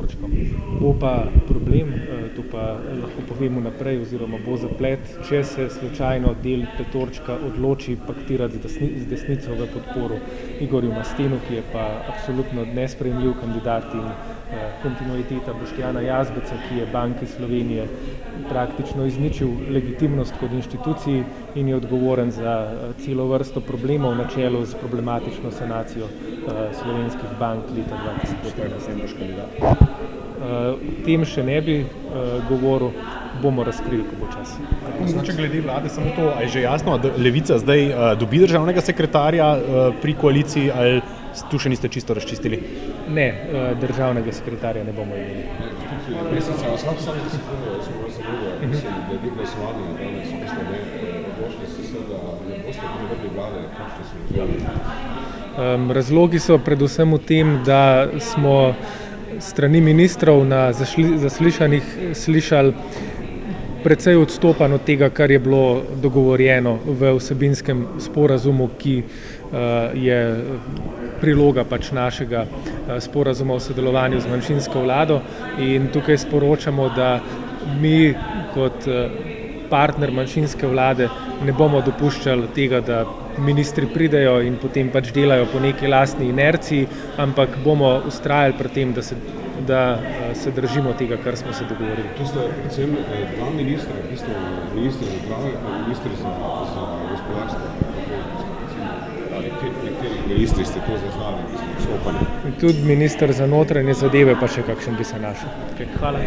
petorčkom. Bo pa problem, to pa lahko povemo naprej, oziroma bo zaplet, če se slučajno del petorčka odloči paktirati z desnico v podporo Igorju Mastenu, ki je pa absolutno nesprejemljiv kandidat in kontinuiteta Boštjana Jazbeca, ki je Banki Slovenije praktično izničil legitimnost kot inštituciji in je odgovoren za celo vrsto problemov na čelu z problematično sanacijo slovenskih bank leta 2014. Tem še ne bi govoril, bomo razkrili, ko bo čas. Mogoče glede vlade samo to, a je že jasno, da Levica zdaj dobi državnega sekretarja pri koaliciji ali tu še niste čisto razčistili? Ne, državnega sekretarja ne bomo imeli. Razlogi so predvsem v tem, da smo strani ministrov na zaslišanjih slišali precej odstopanj od tega, kar je bilo dogovorjeno v vsebinskem sporazumu, ki je priloga našega sporazuma o sodelovanju z manjšinsko vlado, in tukaj sporočamo, da mi kot partner manjšinske vlade ne bomo dopuščali tega, da ministri pridejo in potem delajo po neki lastni inerciji, ampak bomo vztrajali pri tem, da se držimo tega, kar smo se dogovorili. Tu sta predvsem dva ministra, ministr za zdravje in ministr za gospodarstvo. Nekateri ministri ste to zaznali, odstopanje. Tudi minister za notranje zadeve, pa še kakšen bi se našel. Okay, hvala.